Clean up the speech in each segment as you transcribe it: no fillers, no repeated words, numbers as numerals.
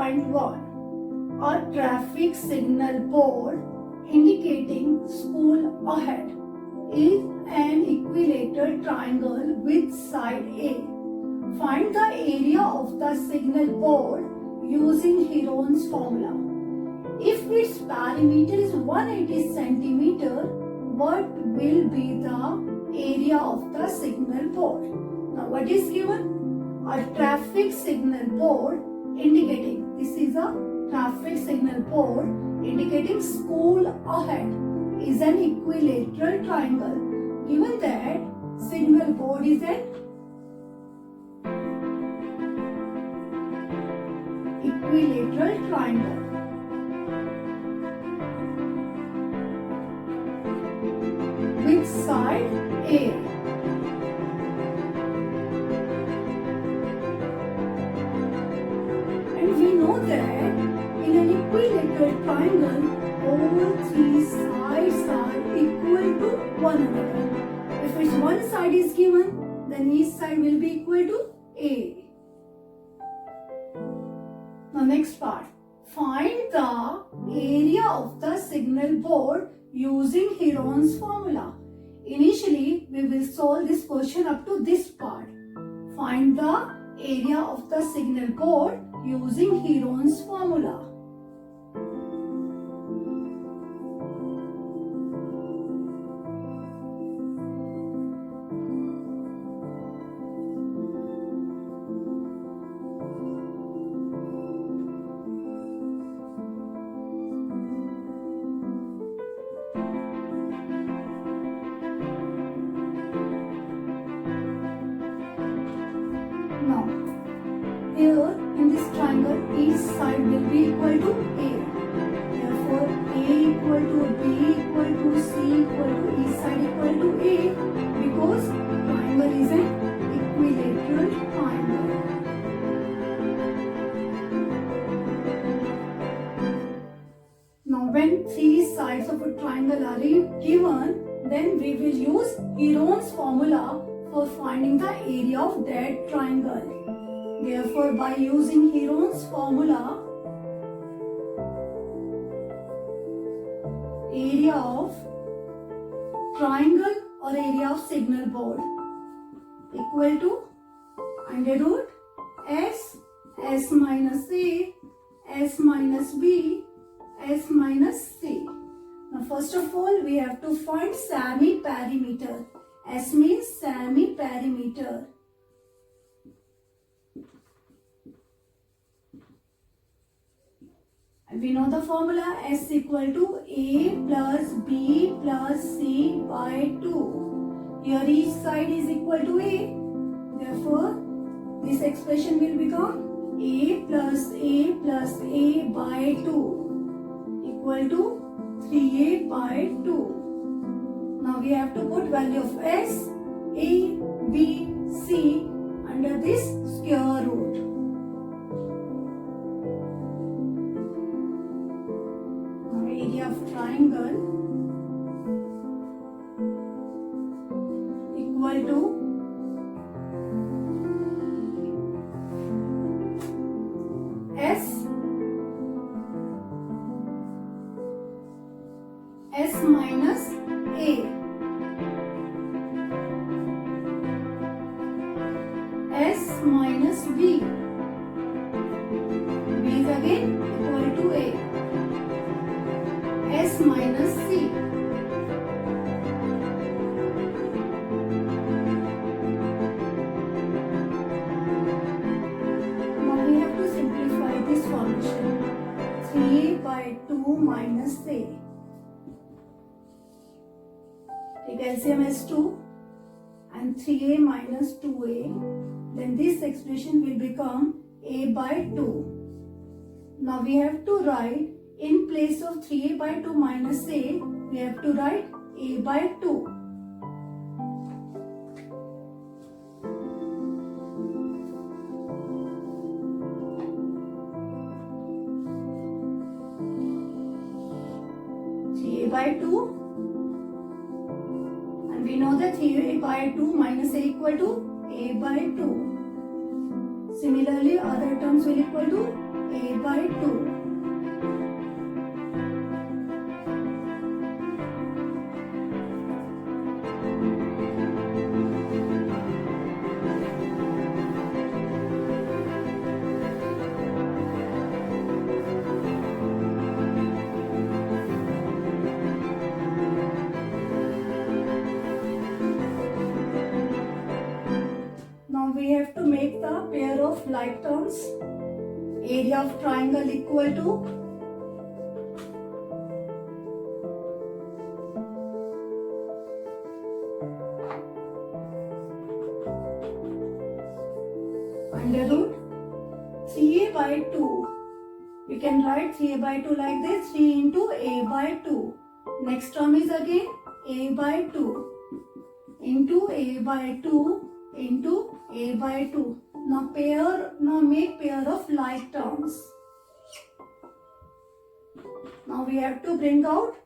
2.1. A traffic signal board indicating school ahead is an equilateral triangle with side A. Find the area of the signal board using Heron's formula. If its perimeter is 180 centimeter, what will be the area of the signal board? Now what is given? A traffic signal board indicating, this is a traffic signal board indicating school ahead is an equilateral triangle. Given that signal board is an equilateral triangle. With side A. And we know that in an equilateral triangle, all three sides are equal to one another. If it's one side is given, then each side will be equal to A. Now next part. Find the area of the signal board using Heron's formula. Initially, we will solve this question up to this part. Find the area of the signal board using Heron's formula. Now, here in this triangle, each side will be equal to A. Therefore, A equal to B equal to C equal to each side equal to A, because triangle is an equilateral triangle. Now, when three sides of a triangle are given, then we will use Heron's formula for finding the area of that triangle. Therefore, by using Heron's formula, area of triangle or area of signal board equal to under root S, S minus A, S minus B, S minus C. Now, first of all, we have to find semi-perimeter. S means semi-perimeter. And we know the formula S equal to A plus B plus C by 2. Here each side is equal to A. Therefore, this expression will become A plus A by 2 equal to 3A by 2. Now we have to put value of S, A, B, C under this square root. Now area of triangle equal to S minus A. S minus B. B is again equal to A. S minus C. Now we have to simplify this formation. 3A by 2 minus A. Take LCM as 2 and 3A minus 2A, then this expression will become A by 2. Now we have to write in place of 3A by 2 minus A, we have to write A by 2. A by 2. We know that 3A by 2 minus A equal to A by 2. Similarly, other terms will equal to A by 2. Now we have to make the pair of like terms. Area of triangle equal to under root 3a by 2. We can write 3a by 2 like this, 3 into a by 2. Next term is again a by 2 into a by 2 into a by 2. Now make pair of like terms. Now we have to bring out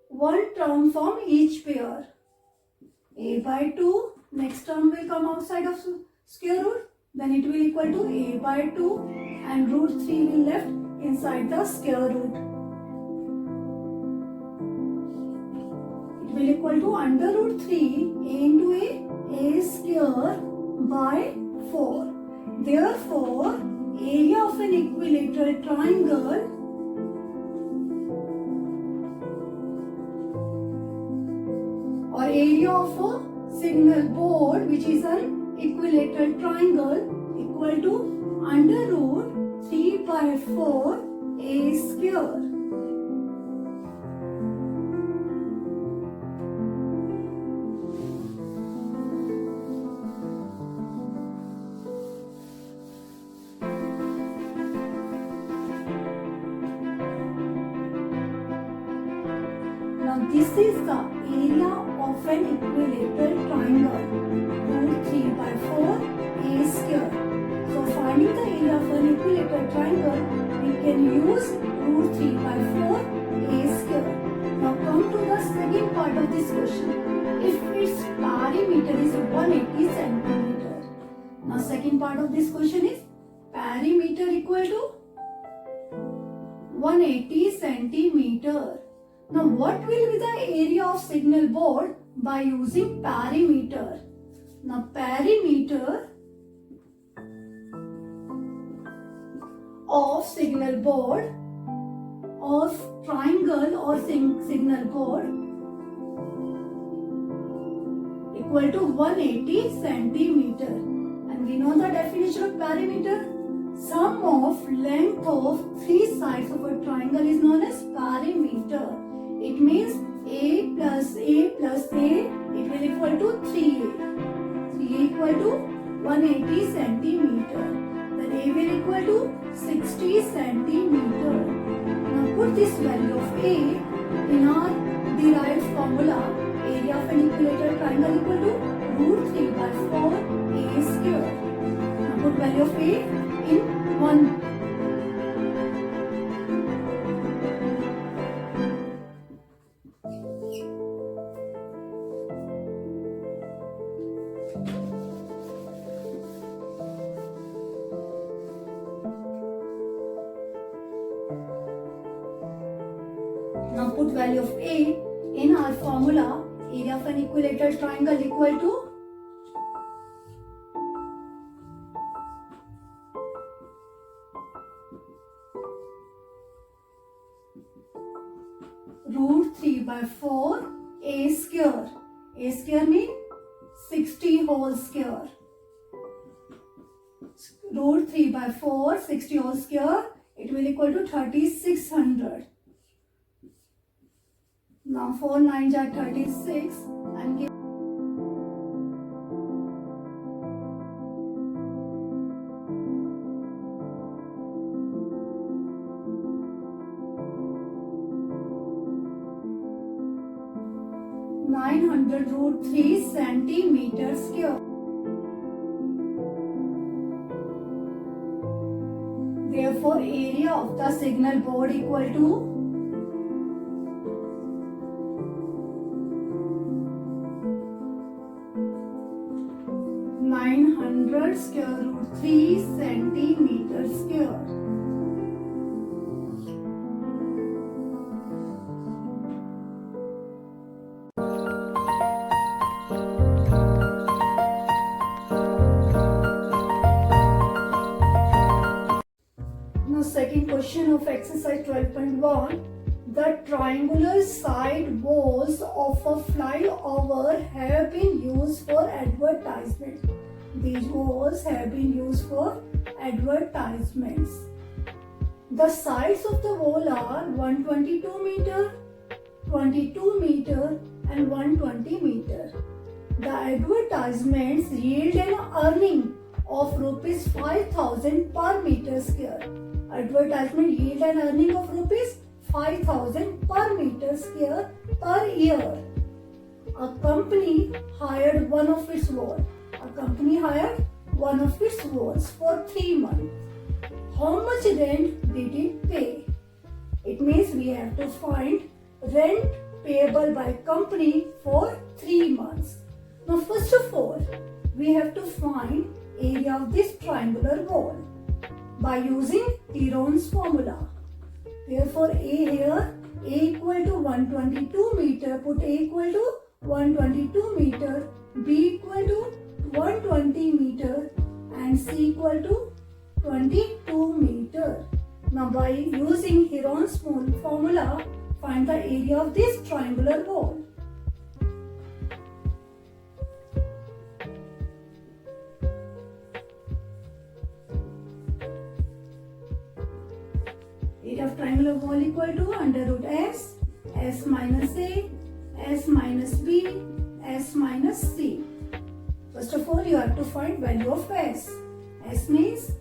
one term from each pair. A by 2, next term will come outside of square root, then it will equal to a by 2 and root 3 will left inside the square root. It will equal to under root 3 a into a square by 4. Therefore, area of an equilateral triangle or area of a signal board which is an equilateral triangle equal to under root 3 by 4 a square. Now this is the area of an equilateral triangle, root 3 by 4 a square. So finding the area of an equilateral triangle, we can use root 3 by 4 a square. Now come to the second part of this question. If its perimeter is 180 centimeter. Now second part of this question is perimeter equal to 180 centimeter. Now what will be the area of signal board by using perimeter? Now perimeter of signal board of triangle or signal board equal to 180 centimeter. And we know the definition of perimeter. Sum of length of three sides of a triangle is known as perimeter. It means a plus a plus a, it will equal to 3a. 3a equal to 180 centimeter. Then a will equal to 60 centimeter. Now put this value of a in our derived formula. Area of an equilateral triangle equal to root 3 by 4 a square. Now put value of a in 1. Now put value of a in our formula. Area of an equilateral triangle equal to root 3 by 4 a square. A square means 60 whole square. Root 3 by 4, 60 whole square, it will equal to 3600. Now 4 9s are 36 and give 900 root 3 centimeter square. Therefore, area of the signal board equal to 900 square root 3 centimeter square. second question of exercise 12.1. The triangular side walls of a flyover have been used for advertisement. These walls have been used for advertisements. The sides of the wall are 122 meter, 22 meter and 120 meter. The advertisements yield an earning of rupees 5,000 per meter square. Advertisement yield an earning of rupees 5,000 per meter square per year. A company hired one of its walls. For 3 months. How much rent did it pay? It means we have to find rent payable by company for 3 months. Now first of all, we have to find area of this triangular wall by using Heron's formula. Therefore A here, A equal to 122 meter, put A equal to 122 meter, B equal to 120 meter and C equal to 22 meter. Now by using Heron's formula, find the area of this triangular wall. Area of triangular wall equal to under root S, S minus A, S minus B, S minus C. First of all, you have to find value of S. S means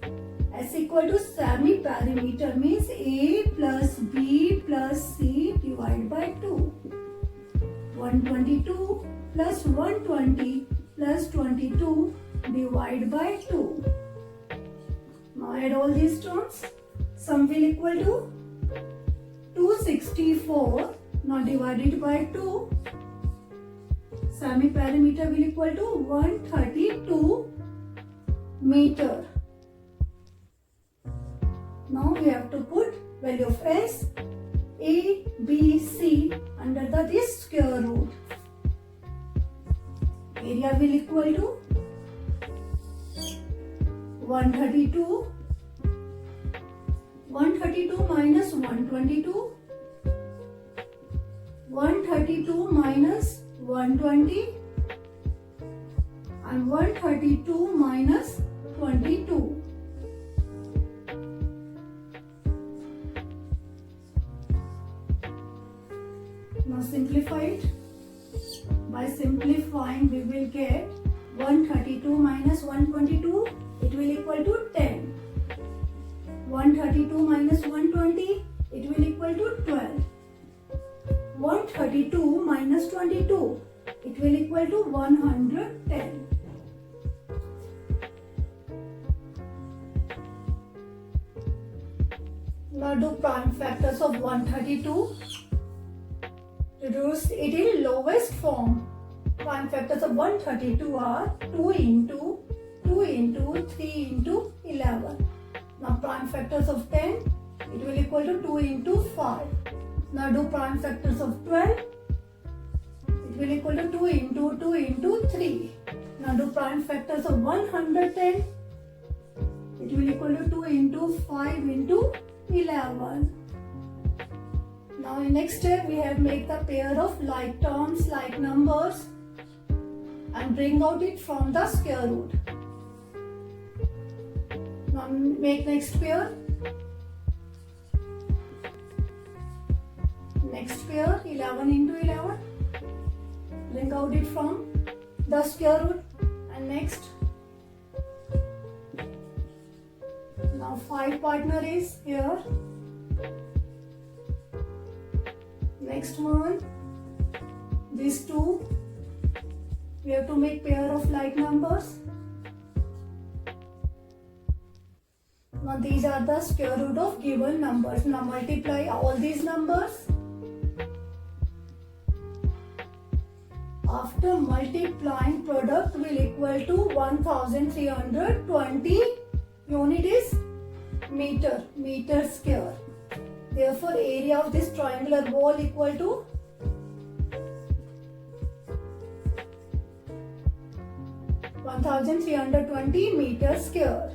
S equal to semi-perimeter means A plus B plus C divided by 2. 122 plus 120 plus 22 divided by 2. Now add all these terms. Sum will equal to 264. Now divided by 2. Semi-perimeter will equal to 132 meter. Now we have to put value of S, A, B, C under this square root. Area will equal to 132. 132 minus 122. 132 minus 120 and 132 minus 22. Now simplify it. By simplifying we will get 132 minus 122, it will equal to 10. 132 minus 120, it will equal to 12. 132 minus 22, it will equal to 110. Now do prime factors of 132. Reduce it in lowest form. Prime factors of 132 are 2 into 2 into 3 into 11. Now prime factors of 10, it will equal to 2 into 5. Now do prime factors of 12, it will equal to 2 into 2 into 3. Now do prime factors of 110, it will equal to 2 into 5 into 11. Now in next step we have make the pair of like terms, like numbers and bring out it from the square root. Now make next pair. Next pair 11 into 11. Bring out it from the square root. And next. Now 5 partner is here. Next one. These two. We have to make pair of like numbers. Now these are the square root of given numbers. Now multiply all these numbers. After multiplying, product will equal to 1320. Unit is meter, meter square. Therefore area of this triangular wall equal to 1320 meter square.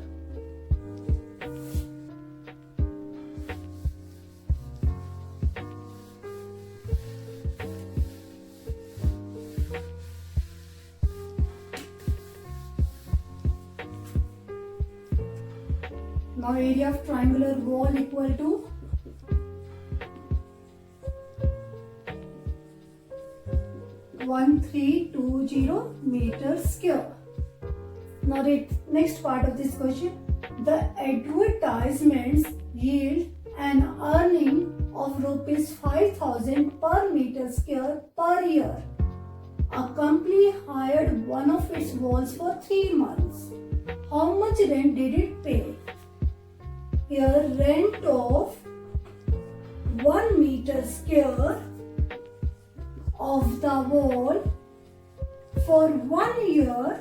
Now area of triangular wall equal to meters square. Now the next part of this question. The advertisements yield an earning of rupees 5,000 per meter square per year. A company hired one of its walls for 3 months. How much rent did it pay? Here rent of 1 meter square of the wall for 1 year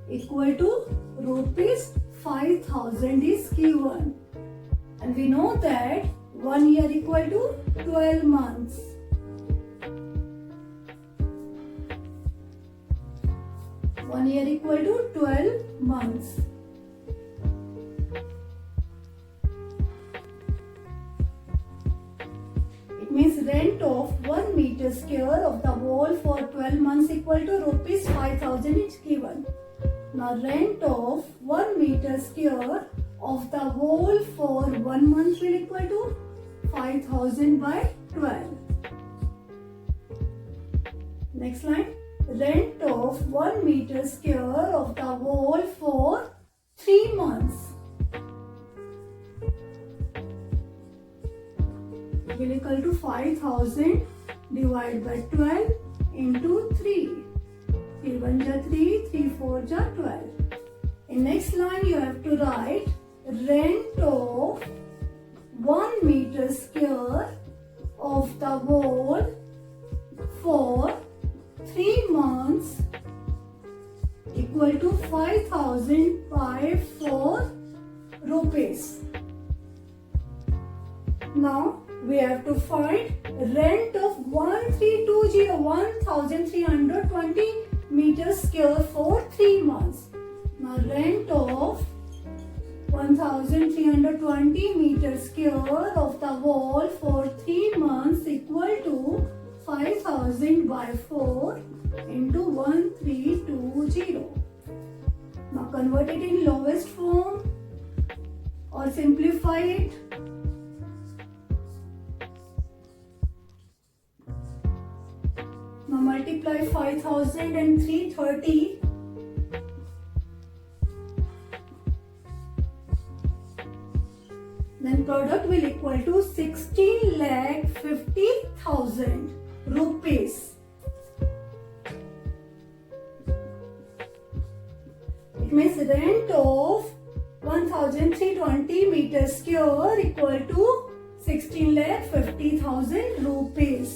equal to rupees 5,000 is given. And we know that 1 year equal to 12 months. One year equal to 12 months. It means rent of 1 meter square of the wall for 12 months equal to rupees 5,000 is given. Now rent of 1 meter square of the wall for 1 month will equal to 5,000 by 12. Next line. Rent of 1 meter square of the wall for 3 months will equal to 5,000 divided by 12 into 3. 3 1 ja 3, 3 4 ja 12. In next line you have to write rent of 1 meter square of the wall for 3 months equal to 5,000 by 4 rupees. Now we have to find rent of 1320 meters square for 3 months. Now rent of 1320 meters square of the wall for 3 months equal to 5,000 by 4 into 1320. Now convert it in lowest form or simplify it. Now multiply 5,000 and 330. Then product will equal to 16,50,000 rupees. It means rent of 1,320 meters square equal to 16,50,000 rupees.